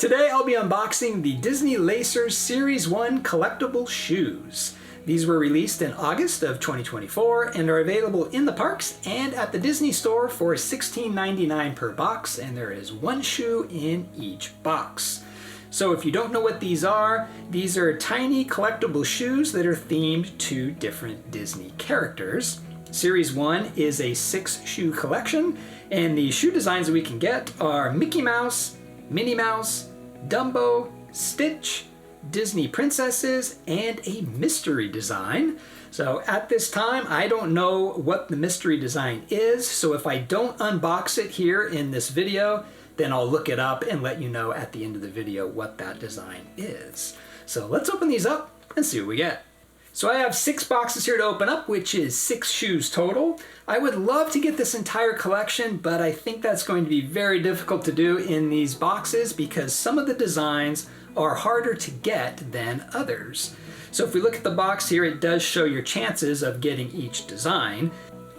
Today I'll be unboxing the Disney Lacers Series 1 collectible shoes. These were released in August of 2024 and are available in the parks and at the Disney store for $16.99 per box, and there is one shoe in each box. So if you don't know what these are tiny collectible shoes that are themed to different Disney characters. Series 1 is a 6-shoe collection, and the shoe designs that we can get are Mickey Mouse, Minnie Mouse, Dumbo, Stitch, Disney princesses, and a mystery design. So at this time, I don't know what the mystery design is, so if I don't unbox it here in this video, then I'll look it up and let you know at the end of the video what that design is. So let's open these up and see what we get. So I have 6 boxes here to open up, which is 6 shoes total. I would love to get this entire collection, but I think that's going to be very difficult to do in these boxes because some of the designs are harder to get than others. So if we look at the box here, it does show your chances of getting each design.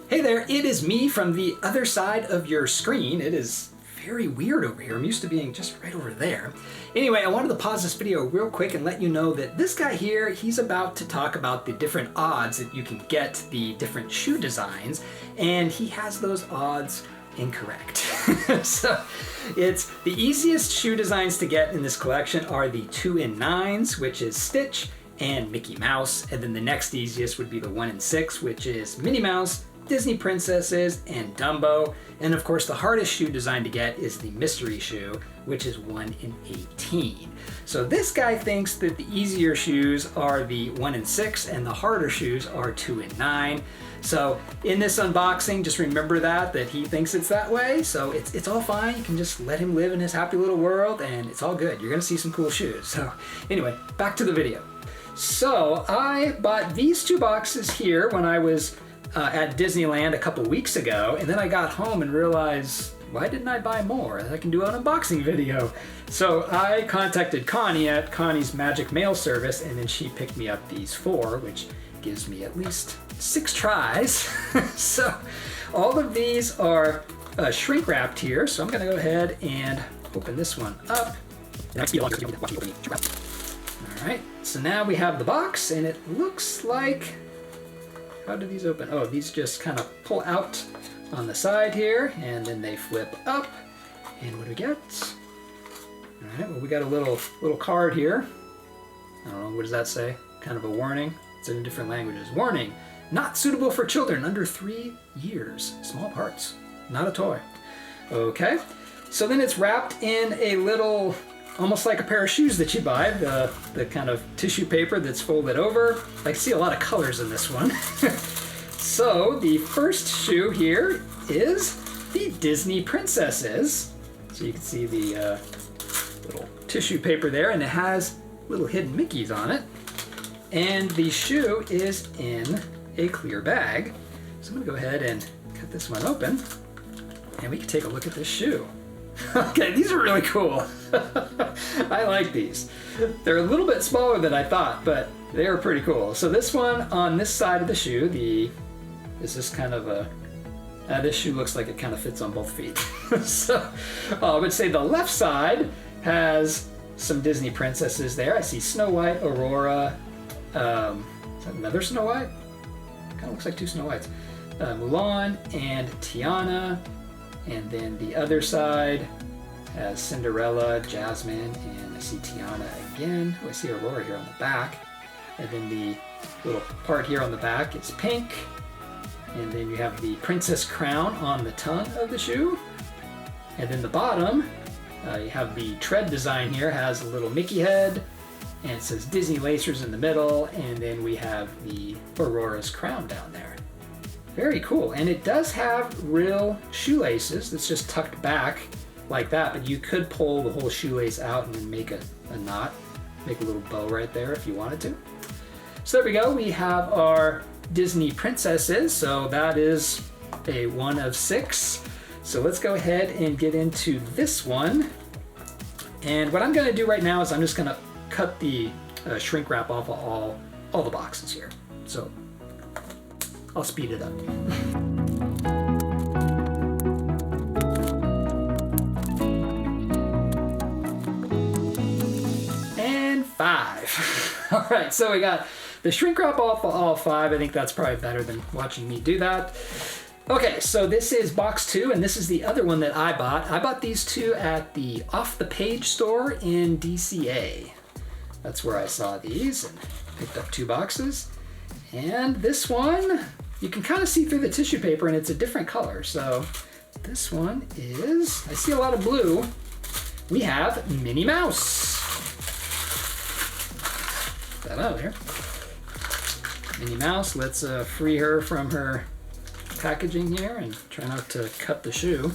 Hey there, it is me from the other side of your screen. It is very weird over here. I'm used to being just right over there. Anyway, I wanted to pause this video real quick and let you know that this guy here, he's about to talk about the different odds that you can get the different shoe designs, and he has those odds incorrect. So it's the easiest shoe designs to get in this collection are the 2 and 9s, which is Stitch and Mickey Mouse, and then the next easiest would be the 1 and 6, which is Minnie Mouse, Disney princesses, and Dumbo. And of course the hardest shoe design to get is the mystery shoe, which is 1 in 18. So this guy thinks that the easier shoes are the 1 and 6 and the harder shoes are 2 and 9. So in this unboxing, just remember that he thinks it's that way. So it's all fine. You can just let him live in his happy little world and it's all good. You're gonna see some cool shoes. So anyway, back to the video. So I bought these 2 boxes here when I was at Disneyland a couple weeks ago, and then I got home and realized, why didn't I buy more? I can do an unboxing video. So I contacted Connie at Connie's Magic Mail Service, and then she picked me up these 4, which gives me at least 6 tries. So all of these are shrink wrapped here, so I'm gonna go ahead and open this one up. All right, so now we have the box, and it looks like, how do these open? Oh, these just kind of pull out on the side here, and then they flip up. And what do we get? All right, well, we got a little card here. I don't know, what does that say? Kind of a warning. It's in different languages. Warning, not suitable for children under 3 years. Small parts, not a toy. Okay, so then it's wrapped in a little, almost like a pair of shoes that you buy, the kind of tissue paper that's folded over. I see a lot of colors in this one. So the first shoe here is the Disney princesses. So you can see the little tissue paper there, and it has little hidden Mickeys on it. And the shoe is in a clear bag. So I'm gonna go ahead and cut this one open, and we can take a look at this shoe. Okay, these are really cool. I like these. They're a little bit smaller than I thought, but they are pretty cool. So this one on this side of the shoe, is this kind of a, this shoe looks like it kind of fits on both feet. So I would say the left side has some Disney princesses there. I see Snow White, Aurora, is that another Snow White? Kind of looks like 2 Snow Whites. Mulan and Tiana. And then the other side has Cinderella, Jasmine, and I see Tiana again. Oh, I see Aurora here on the back. And then the little part here on the back is pink. And then you have the princess crown on the tongue of the shoe. And then the bottom, you have the tread design here, has a little Mickey head, and it says Disney Lacers in the middle, and then we have the Aurora's crown down there. Very cool, and it does have real shoelaces that's just tucked back like that, but you could pull the whole shoelace out and then make a knot, make a little bow right there if you wanted to. So there we go, we have our Disney princesses, so that is a 1 of 6. So let's go ahead and get into this one. And what I'm gonna do right now is I'm just gonna cut the shrink wrap off of all the boxes here. So I'll speed it up. 5. All right, so we got the shrink wrap off all 5. I think that's probably better than watching me do that. Okay, so this is box 2, and this is the other one that I bought. I bought these 2 at the Off the Page store in DCA. That's where I saw these and picked up 2 boxes. And this one, you can kind of see through the tissue paper, and it's a different color. So this one is, I see a lot of blue. We have Minnie Mouse. Get that out of there. Minnie Mouse, let's free her from her packaging here and try not to cut the shoe.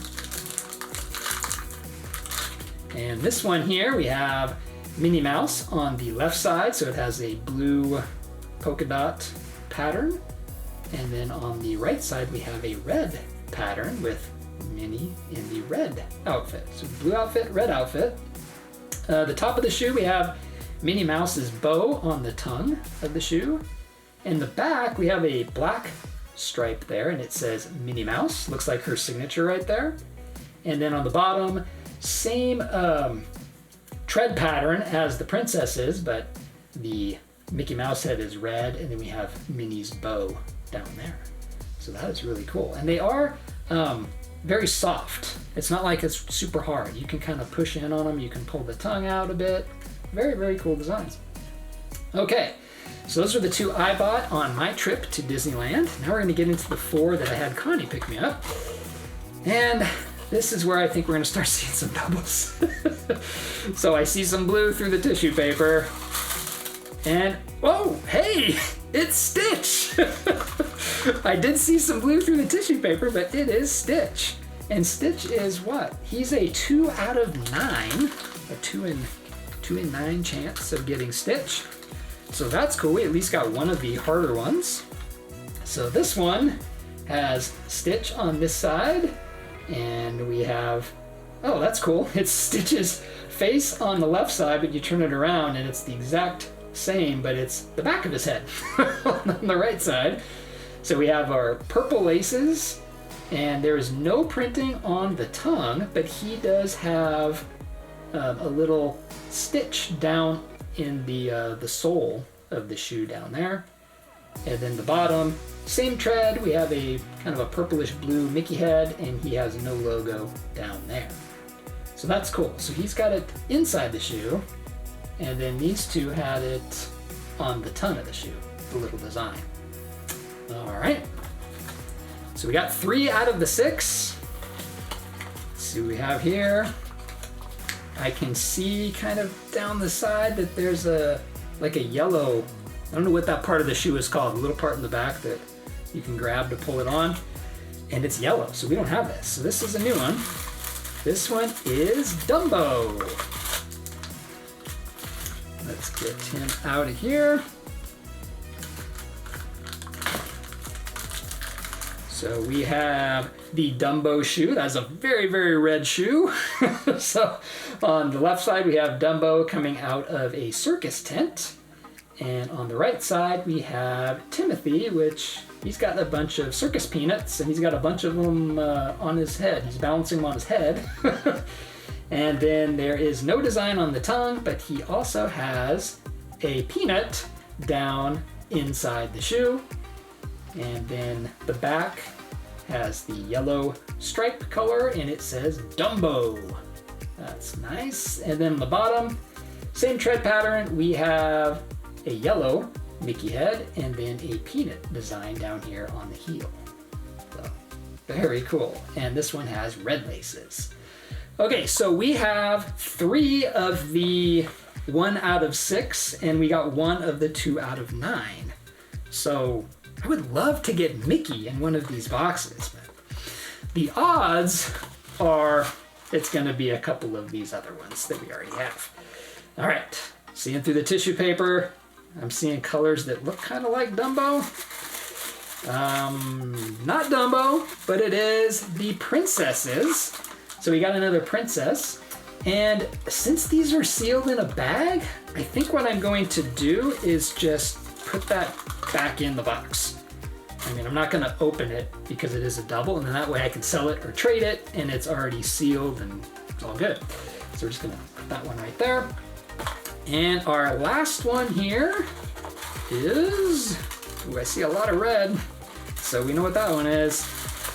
And this one here, we have Minnie Mouse on the left side, so it has a blue polka dot pattern. And then on the right side, we have a red pattern with Minnie in the red outfit. So blue outfit, red outfit. The top of the shoe, we have Minnie Mouse's bow on the tongue of the shoe. In the back, we have a black stripe there, and it says Minnie Mouse. Looks like her signature right there. And then on the bottom, same tread pattern as the princess's, but the Mickey Mouse head is red, and then we have Minnie's bow down there. So that is really cool. And they are very soft. It's not like it's super hard. You can kind of push in on them. You can pull the tongue out a bit. Very, very cool designs. Okay. So those are the 2 I bought on my trip to Disneyland. Now we're going to get into the 4 that I had Connie pick me up. And this is where I think we're going to start seeing some doubles. So I see some blue through the tissue paper. And, whoa, hey, it's Stitch. I did see some blue through the tissue paper, but it is Stitch. And Stitch is what? He's a 2 out of 9. A 2 in 9 chance of getting Stitch. So that's cool. We at least got one of the harder ones. So this one has Stitch on this side, and we have, oh, that's cool. It's Stitch's face on the left side, but you turn it around and it's the exact same, but it's the back of his head on the right side. So we have our purple laces, and there is no printing on the tongue, but he does have a little stitch down in the sole of the shoe down there. And then the bottom, same tread, we have a kind of a purplish blue Mickey head, and he has no logo down there. So that's cool. So he's got it inside the shoe, and then these 2 had it on the tongue of the shoe, the little design. All right. So we got 3 out of the 6. Let's see what we have here. I can see kind of down the side that there's like a yellow, I don't know what that part of the shoe is called, the little part in the back that you can grab to pull it on, and it's yellow, so we don't have this. So this is a new one. This one is Dumbo. Let's get him out of here. So we have the Dumbo shoe. That's a very, very red shoe. So on the left side, we have Dumbo coming out of a circus tent. And on the right side, we have Timothy, which he's got a bunch of circus peanuts, and he's got a bunch of them on his head. He's balancing them on his head. And then there is no design on the tongue, but he also has a peanut down inside the shoe. And then the back has the yellow stripe color, and it says Dumbo. That's nice. And then the bottom, same tread pattern. We have a yellow Mickey head and then a peanut design down here on the heel. So, very cool. And this one has red laces. Okay, so we have 3 of the 1 out of 6, and we got 1 of the 2 out of 9. So I would love to get Mickey in one of these boxes, but the odds are it's going to be a couple of these other ones that we already have. All right, seeing through the tissue paper, I'm seeing colors that look kind of like Dumbo. Not Dumbo, but it is the princesses. So we got another princess. And since these are sealed in a bag, I think what I'm going to do is just put that back in the box. I mean, I'm not going to open it because it is a double, and then that way I can sell it or trade it, and it's already sealed and it's all good. So we're just going to put that one right there. And our last one here is, ooh, I see a lot of red, so we know what that one is.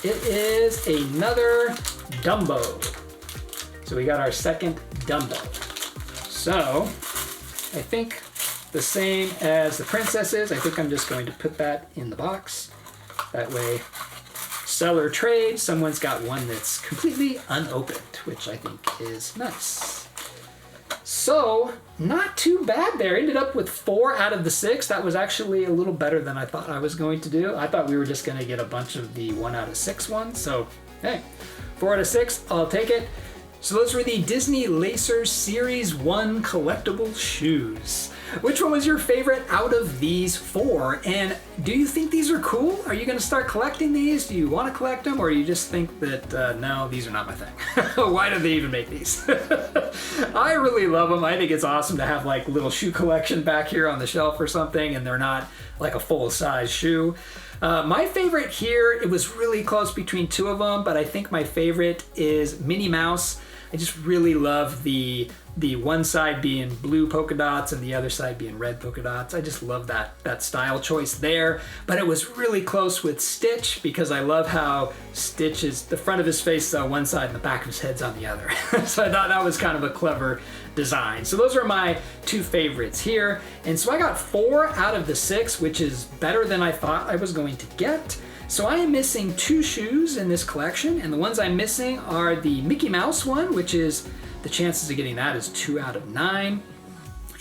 It is another Dumbo. So we got our second Dumbo. So I think the same as the princesses. I think I'm just going to put that in the box. That way, seller trade, someone's got one that's completely unopened, which I think is nice. So, not too bad there. Ended up with 4 out of the 6. That was actually a little better than I thought I was going to do. I thought we were just going to get a bunch of the 1 out of 6 ones. So, hey, 4 out of 6, I'll take it. So those were the Disney Lacer Series 1 collectible shoes. Which one was your favorite out of these 4? And do you think these are cool? Are you going to start collecting these? Do you want to collect them? Or you just think that, no, these are not my thing? Why did they even make these? I really love them. I think it's awesome to have like little shoe collection back here on the shelf or something, and they're not like a full-size shoe. My favorite here, it was really close between 2 of them, but I think my favorite is Minnie Mouse. I just really love the one side being blue polka dots and the other side being red polka dots. I just love that style choice there. But it was really close with Stitch because I love how Stitch is, the front of his face is on one side and the back of his head's on the other. So I thought that was kind of a clever design. So those are my 2 favorites here. And so I got 4 out of the 6, which is better than I thought I was going to get. So I am missing 2 shoes in this collection, and the ones I'm missing are the Mickey Mouse one, which is, the chances of getting that is 2 out of 9.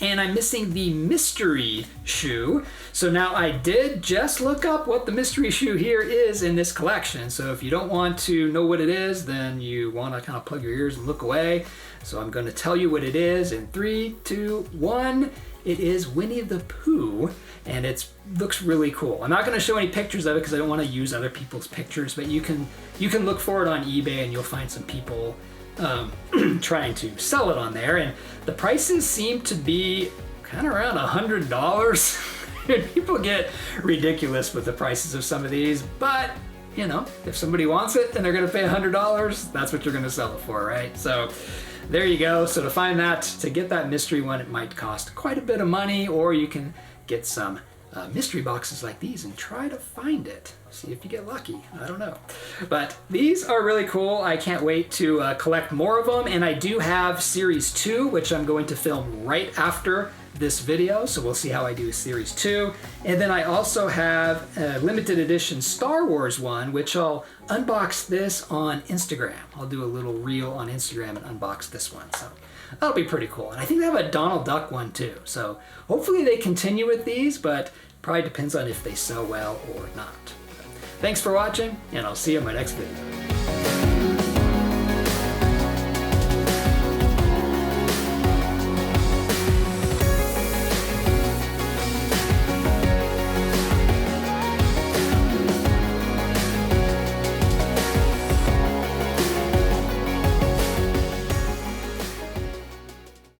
And I'm missing the mystery shoe. So now I did just look up what the mystery shoe here is in this collection. So if you don't want to know what it is, then you want to kind of plug your ears and look away. So I'm going to tell you what it is in 3, 2, 1. It is Winnie the Pooh, and it looks really cool. I'm not going to show any pictures of it because I don't want to use other people's pictures, but you can look for it on eBay and you'll find some people trying to sell it on there. And the prices seem to be kind of around $100. People get ridiculous with the prices of some of these, but you know, if somebody wants it and they're going to pay $100, that's what you're going to sell it for, right? So there you go. So to get that mystery one, it might cost quite a bit of money, or you can get some mystery boxes like these and try to find it. See if you get lucky. I don't know. But these are really cool. I can't wait to collect more of them. And I do have Series 2, which I'm going to film right after this video. So we'll see how I do Series 2. And then I also have a limited edition Star Wars one, which I'll unbox this on Instagram. I'll do a little reel on Instagram and unbox this one. So that'll be pretty cool. And I think they have a Donald Duck one too. So hopefully they continue with these, but probably depends on if they sell well or not. Thanks for watching, and I'll see you in my next video.